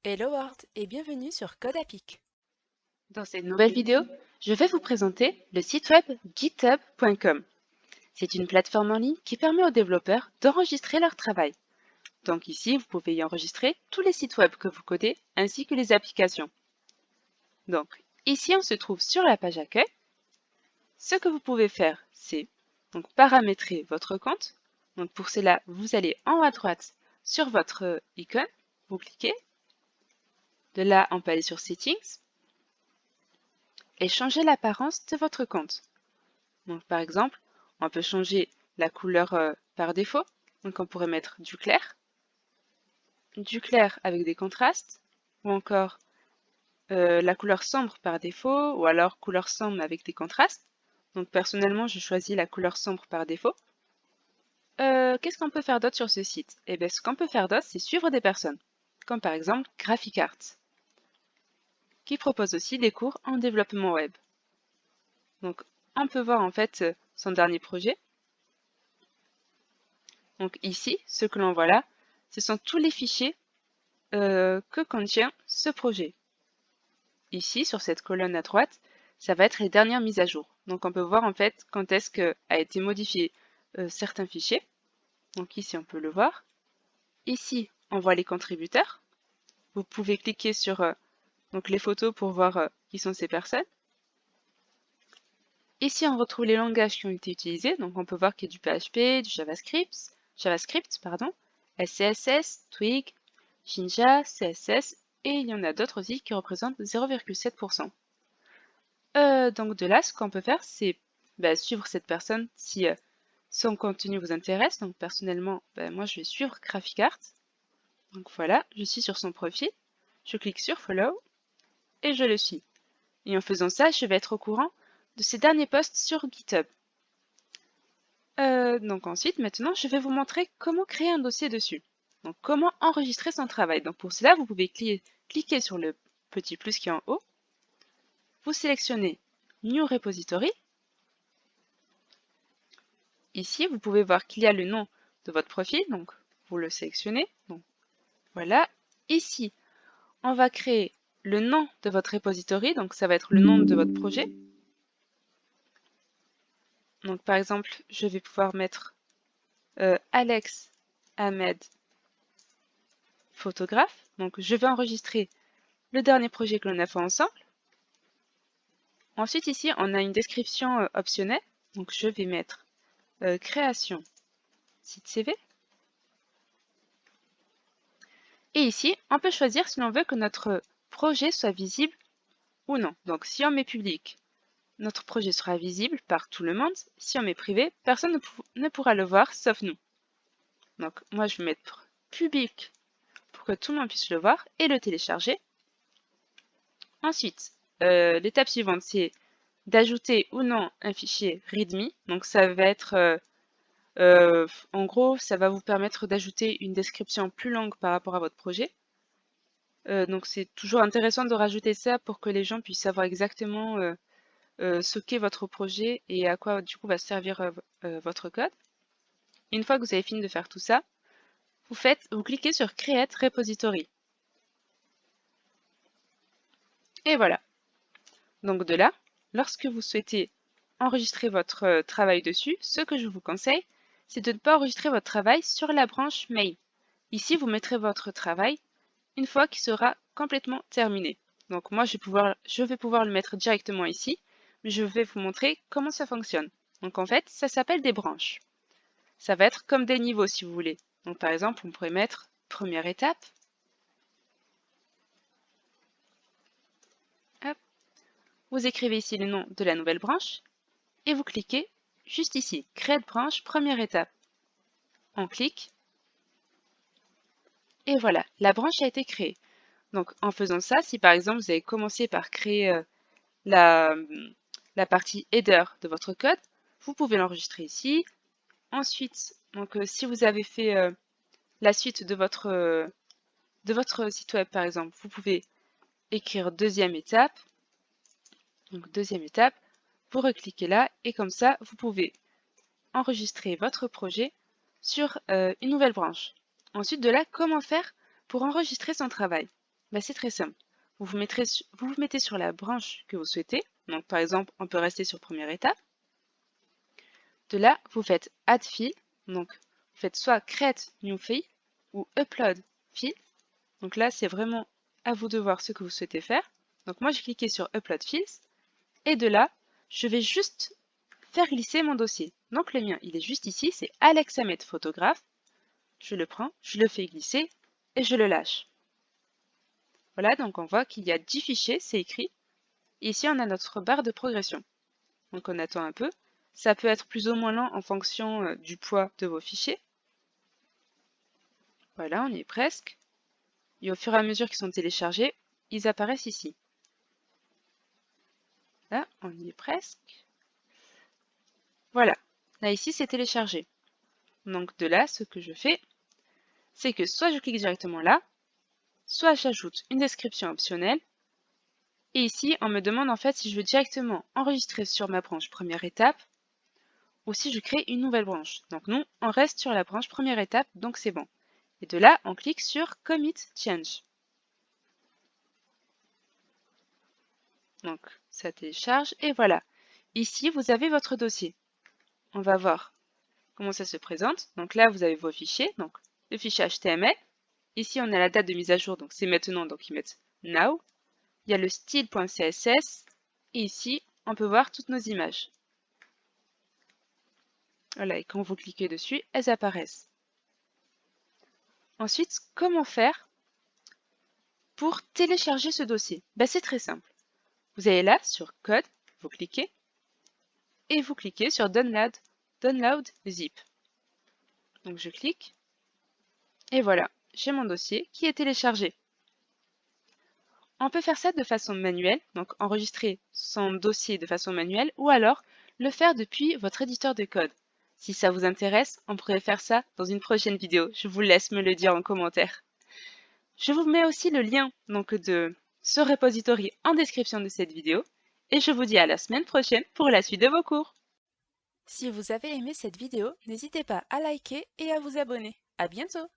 Hello World et bienvenue sur Codapic. Dans cette nouvelle vidéo, je vais vous présenter le site web github.com. C'est une plateforme en ligne qui permet aux développeurs d'enregistrer leur travail. Donc ici, vous pouvez y enregistrer tous les sites web que vous codez ainsi que les applications. Donc ici, on se trouve sur la page accueil. Ce que vous pouvez faire, c'est donc paramétrer votre compte. Donc pour cela, vous allez en haut à droite sur votre icône, vous cliquez. De là, on peut aller sur Settings et changer l'apparence de votre compte. Donc par exemple, on peut changer la couleur par défaut. Donc on pourrait mettre du clair avec des contrastes, ou encore la couleur sombre par défaut, ou alors couleur sombre avec des contrastes. Donc personnellement, je choisis la couleur sombre par défaut. Qu'est-ce qu'on peut faire d'autre sur ce site? Eh bien, ce qu'on peut faire d'autre, c'est suivre des personnes, comme par exemple Graphic Arts, qui propose aussi des cours en développement web. Donc on peut voir en fait son dernier projet. Donc ici, ce que l'on voit là, ce sont tous les fichiers que contient ce projet. Ici, sur cette colonne à droite, ça va être les dernières mises à jour. Donc on peut voir en fait quand est-ce qu'a été modifié certains fichiers. Donc ici, on peut le voir. Ici, on voit les contributeurs. Vous pouvez cliquer sur donc les photos pour voir qui sont ces personnes. Ici, on retrouve les langages qui ont été utilisés. Donc on peut voir qu'il y a du PHP, du JavaScript, pardon, SCSS, Twig, Jinja, CSS, et il y en a d'autres aussi qui représentent 0,7%. Donc de là, ce qu'on peut faire, c'est suivre cette personne si son contenu vous intéresse. Donc personnellement, moi je vais suivre Graphic Art. Donc voilà, je suis sur son profil, je clique sur Follow et je le suis. Et en faisant ça, je vais être au courant de ses derniers posts sur GitHub. Donc ensuite, maintenant, je vais vous montrer comment créer un dossier dessus. Donc comment enregistrer son travail. Donc pour cela, vous pouvez cliquer sur le petit plus qui est en haut. Vous sélectionnez New Repository. Ici, vous pouvez voir qu'il y a le nom de votre profil. Donc vous le sélectionnez. Donc voilà. Ici, on va créer le nom de votre repository. Donc ça va être le nom de votre projet. Donc par exemple, je vais pouvoir mettre Alex Ahmed photographe. Donc je vais enregistrer le dernier projet que l'on a fait ensemble. Ensuite ici on a une description optionnelle. Donc je vais mettre création site CV. Et ici on peut choisir si l'on veut que notre projet soit visible ou non. Donc si on met public, notre projet sera visible par tout le monde. Si on met privé, personne ne pourra le voir sauf nous. Donc moi je vais mettre public pour que tout le monde puisse le voir et le télécharger. Ensuite, l'étape suivante, c'est d'ajouter ou non un fichier README. Donc ça va être, en gros, ça va vous permettre d'ajouter une description plus longue par rapport à votre projet. Donc c'est toujours intéressant de rajouter ça pour que les gens puissent savoir exactement ce qu'est votre projet et à quoi du coup va servir votre code. Une fois que vous avez fini de faire tout ça, vous cliquez sur Create Repository. Et voilà. Donc de là, lorsque vous souhaitez enregistrer votre travail dessus, ce que je vous conseille, c'est de ne pas enregistrer votre travail sur la branche mail. Ici, vous mettrez votre travail une fois qu'il sera complètement terminé. Donc moi, je vais pouvoir le mettre directement ici, mais je vais vous montrer comment ça fonctionne. Donc en fait, ça s'appelle des branches. Ça va être comme des niveaux si vous voulez. Donc par exemple, on pourrait mettre première étape. Hop. Vous écrivez ici le nom de la nouvelle branche et vous cliquez juste ici, Create branche, première étape. On clique et voilà, la branche a été créée. Donc en faisant ça, si par exemple vous avez commencé par créer la, partie header de votre code, vous pouvez l'enregistrer ici. Ensuite, donc, si vous avez fait la suite de votre site web par exemple, vous pouvez écrire deuxième étape. Donc deuxième étape, vous recliquez là et comme ça, vous pouvez enregistrer votre projet sur une nouvelle branche. Ensuite de là, comment faire pour enregistrer son travail? C'est très simple. Vous vous mettez sur la branche que vous souhaitez. Donc par exemple, on peut rester sur première étape. De là, vous faites Add File. Donc vous faites soit Create New File ou Upload File. Donc là, c'est vraiment à vous de voir ce que vous souhaitez faire. Donc moi, j'ai cliqué sur Upload Files. Et de là, je vais juste faire glisser mon dossier. Donc le mien, il est juste ici, c'est Alex Hamed photographe. Je le prends, je le fais glisser et je le lâche. Voilà, donc on voit qu'il y a 10 fichiers, c'est écrit. Et ici, on a notre barre de progression. Donc on attend un peu. Ça peut être plus ou moins lent en fonction du poids de vos fichiers. Voilà, on y est presque. Et au fur et à mesure qu'ils sont téléchargés, ils apparaissent ici. Là, on y est presque. Voilà, là ici c'est téléchargé. Donc de là, ce que je fais, c'est que soit je clique directement là, soit j'ajoute une description optionnelle. Et ici, on me demande en fait si je veux directement enregistrer sur ma branche première étape ou si je crée une nouvelle branche. Donc non, on reste sur la branche première étape, donc c'est bon. Et de là, on clique sur Commit Change. Donc ça télécharge et voilà. Ici, vous avez votre dossier. On va voir comment ça se présente. Donc là, vous avez vos fichiers, donc le fichier HTML. Ici, on a la date de mise à jour, donc c'est maintenant, donc ils mettent Now. Il y a le style.css et ici, on peut voir toutes nos images. Voilà, et quand vous cliquez dessus, elles apparaissent. Ensuite, comment faire pour télécharger ce dossier? C'est très simple. Vous allez là sur Code, vous cliquez et vous cliquez sur Download Zip. Donc je clique et voilà, j'ai mon dossier qui est téléchargé. On peut faire ça de façon manuelle, donc enregistrer son dossier de façon manuelle ou alors le faire depuis votre éditeur de code. Si ça vous intéresse, on pourrait faire ça dans une prochaine vidéo. Je vous laisse me le dire en commentaire. Je vous mets aussi le lien donc, de ce repository en description de cette vidéo et je vous dis à la semaine prochaine pour la suite de vos cours. Si vous avez aimé cette vidéo, n'hésitez pas à liker et à vous abonner. À bientôt!